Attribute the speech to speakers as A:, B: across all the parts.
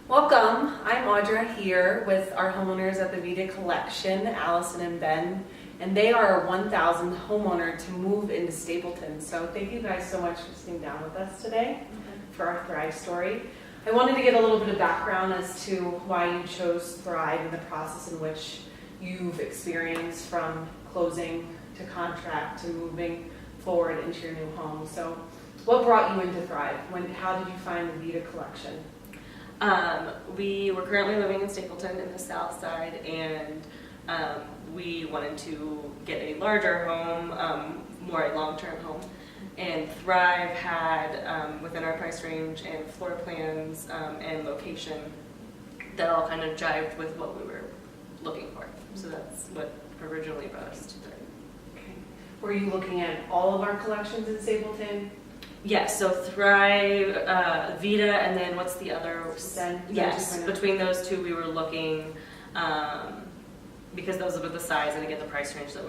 A: Welcome, I'm Audra here with our homeowners at the Vita Collection, Allison and Ben, and they are our 1,000th homeowner to move into Stapleton. So thank you guys so much for sitting down with us today for our Thrive story. I wanted to get a little bit of background as to why you chose Thrive and the process in which you've experienced from closing to contract to moving forward into your new home. So what brought you into Thrive? How did you find the Vita Collection?
B: We were currently living in Stapleton in the south side, and we wanted to get a larger home, more a long-term home. And Thrive had, within our price range and floor plans and location, that all kind of jived with what we were looking for. So that's what originally brought us to Thrive.
A: Okay. Were you looking at all of our collections in Stapleton?
B: Yes, so Thrive, Vita, and then what's the other?
A: Ben,
B: Yes, between those two we were looking, because those were the size and again the price range that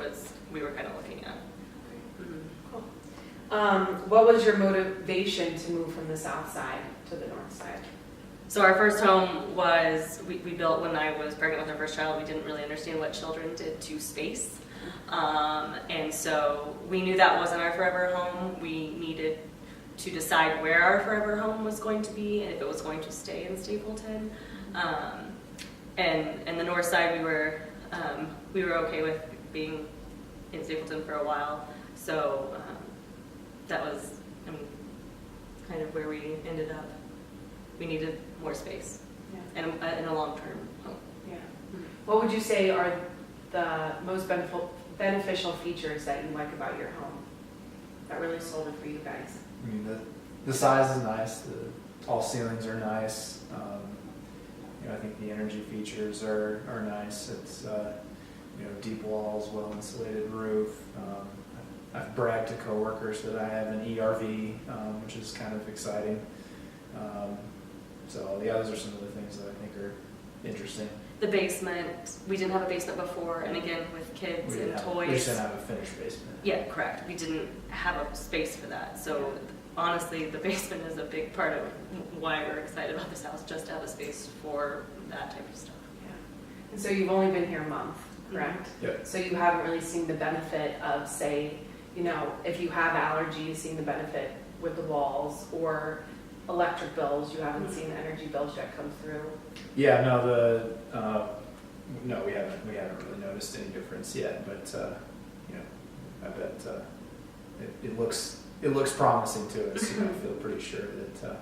B: we were kind of looking at.
A: Cool. What was your motivation to move from the south side to the north side?
B: So our first home was, we built when I was pregnant with our first child. We didn't really understand what children did to space. And so we knew that wasn't our forever home. We needed to decide where our forever home was going to be and if it was going to stay in Stapleton. And the north side, we were okay with being in Stapleton for a while. So that was kind of where we ended up. We needed more space, yeah, and a long-term home.
A: Yeah. What would you say are the most beneficial features that you like about your home that really sold it for you guys?
C: I mean, the size is nice. The tall ceilings are nice. I think the energy features are nice. It's deep walls, well insulated roof. I've bragged to coworkers that I have an ERV, which is kind of exciting. So yeah, those are some of the things that I think are interesting.
B: The basement, we didn't have a basement before, and again with kids and toys.
C: We just didn't have a finished basement.
B: Yeah, correct. We didn't have a space for that. So honestly, the basement is a big part of why we're excited about this house, just to have a space for that type of stuff.
A: Yeah. And so you've only been here a month, correct?
C: Mm-hmm. Yep.
A: So you haven't really seen the benefit of, say, if you have allergies, seeing the benefit with the walls or electric bills. You haven't seen the energy bills yet come through.
C: Yeah, no, we haven't really noticed any difference yet, but I bet it looks promising to us. I feel pretty sure that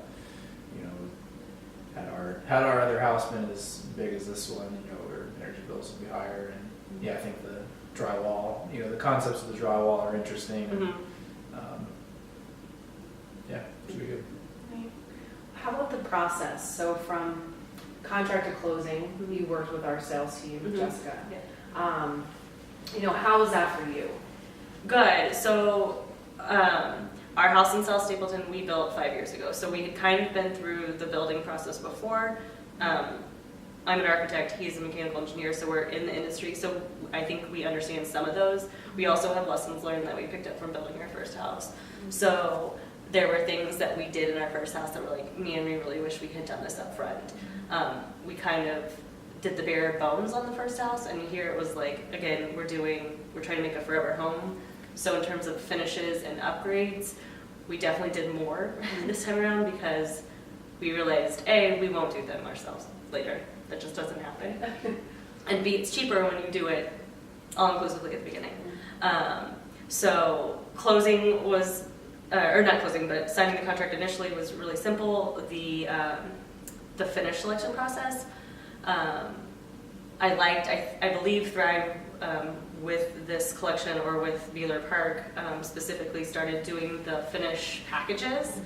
C: had our other house been as big as this one, our energy bills would be higher. And yeah, I think the drywall, the concepts of the drywall are interesting.
B: Mm-hmm.
C: Yeah, should be good.
A: How about the process? So from contract to closing, you worked with our sales team, Jessica.
B: Yeah.
A: How was that for you?
B: Good. So our house in South Stapleton we built 5 years ago. So we had kind of been through the building process before. I'm an architect, he's a mechanical engineer, so we're in the industry. So I think we understand some of those. We also have lessons learned that we picked up from building our first house. So there were things that we did in our first house that were like, man, we really wish we had done this up front. We kind of did the bare bones on the first house, and here it was like, again, we're trying to make a forever home. So in terms of finishes and upgrades, we definitely did more this time around because we realized, A, we won't do them ourselves later. That just doesn't happen. And B, it's cheaper when you do it all-inclusively at the beginning. So closing was, or not closing, but signing the contract initially was really simple. The finish selection process, I believe Thrive with this collection or with Beeler Park specifically started doing the finish packages,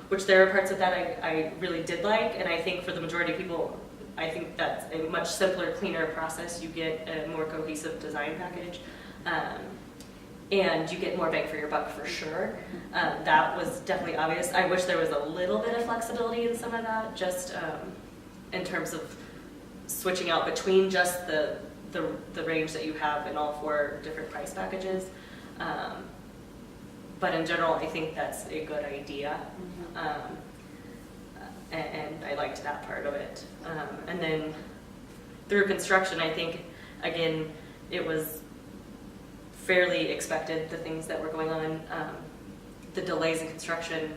B: which there are parts of that I really did like, and I think for the majority of people, I think that's a much simpler, cleaner process. You get a more cohesive design package. And you get more bang for your buck for sure. That was definitely obvious. I wish there was a little bit of flexibility in some of that, just in terms of switching out between just the range that you have in all 4 different price packages. But in general, I think that's a good idea. And I like liked that part of it. And then through construction, I think, again, it was fairly expected, the things that were going on. The delays in construction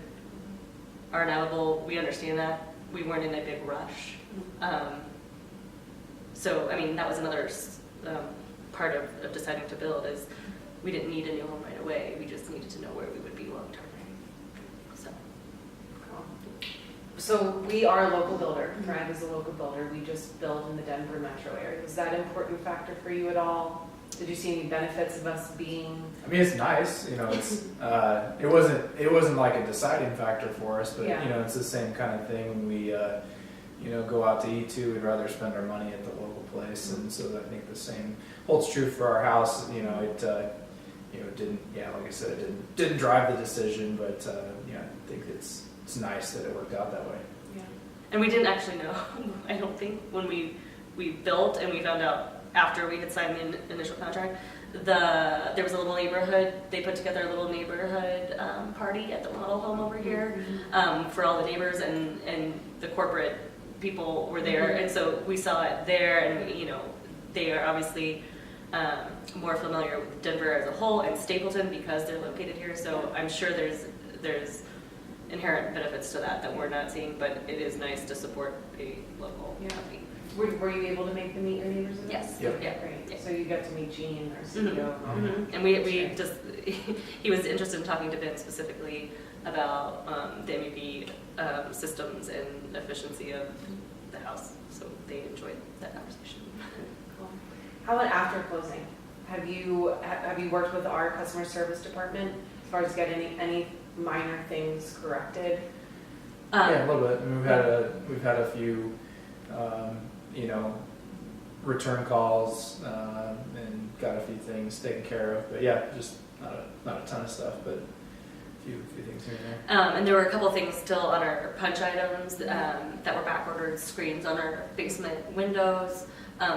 B: are inevitable. We understand that. We weren't in a big rush. So, I mean, that was another part of deciding to build, is we didn't need a new home right away. We just needed to know where we would be long term.
A: So we are a local builder. Thrive is a local builder. We just build in the Denver metro area. Was that an important factor for you at all? Did you see any benefits of us being?
C: I mean, it's nice, you know, it's, it wasn't like a deciding factor for us, but,
A: Yeah.
C: you know, it's the same kind of thing when we, you know, go out to eat too, we'd rather spend our money at the local place, and so I think the same holds true for our house. You know, it, you know, didn't, yeah, like I said, it didn't drive the decision, but, you know, I think it's nice that it worked out that way.
A: Yeah.
B: And we didn't actually know, I don't think, when we built and we found out after we had signed the initial contract, there was a little neighborhood, they put together a little neighborhood party at the model home over here for all the neighbors, and the corporate people were there, and so we saw it there, and you know, they are obviously more familiar with Denver as a whole and Stapleton because they're located here, so I'm sure there's inherent benefits to that we're not seeing, but it is nice to support a local company.
A: Were you able to meet your neighbors?
B: Yes.
C: Yep.
A: Yeah, great.
B: Yeah.
A: So you got to meet Gene, our CEO.
B: Mm-hmm. And we just, he was interested in talking to Ben specifically about the MEP systems and efficiency of the house, so they enjoyed that conversation.
A: Cool. How about after closing? Have you worked with our customer service department as far as getting any minor things corrected?
C: Yeah, a little bit. I mean, we've had a few, you know, return calls, and got a few things taken care of. But yeah, just not a ton of stuff, but a few things here and there.
B: And there were a couple things still on our punch items that were back ordered, screens on our basement windows,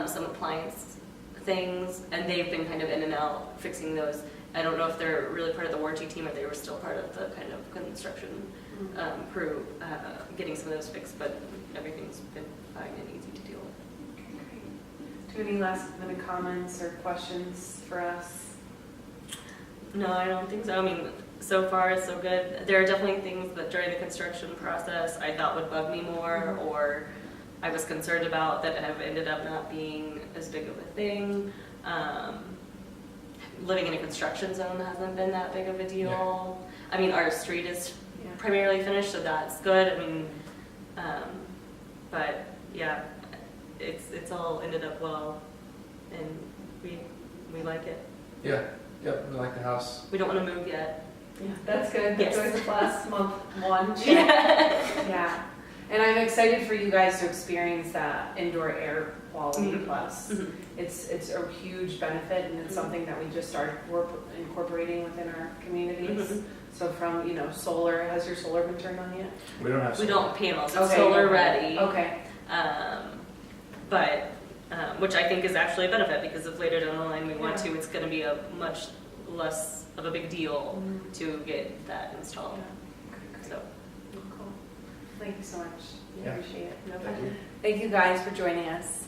B: some appliance things, and they've been kind of in and out fixing those. I don't know if they're really part of the warranty team or they were still part of the kind of construction crew getting some of those fixed, but everything's been fine and easy to deal with.
A: Okay, great. Do you have any last minute comments or questions for us?
B: No, I don't think so. I mean, so far so good. There are definitely things that during the construction process I thought would bug me more or I was concerned about that have ended up not being as big of a thing. Living in a construction zone hasn't been that big of a deal. Yeah. I mean, our street is primarily finished, so that's good. I mean, but yeah, it's all ended up well, and we like it.
C: Yeah, yep, we like the house.
B: We don't want to move yet.
A: Yeah, that's good. That's always a plus. Month one.
B: Yeah.
A: Yeah. And I'm excited for you guys to experience that indoor air quality plus.
B: Mm-hmm.
A: It's a huge benefit, and it's something that we just started incorporating within our communities.
B: Mm-hmm.
A: So from, you know, solar, has your solar been turned on yet?
C: We don't have.
B: We don't have panels. It's
A: Okay,
B: solar
A: okay.
B: ready.
A: Okay.
B: But which I think is actually a benefit because if later down the line we want to, it's going to be a much less of a big deal to get that installed.
A: Yeah.
B: So.
A: Cool. Thank you so much.
C: Yeah.
A: Appreciate it.
B: No
C: Thank
B: problem.
C: you.
A: Thank you guys for joining us.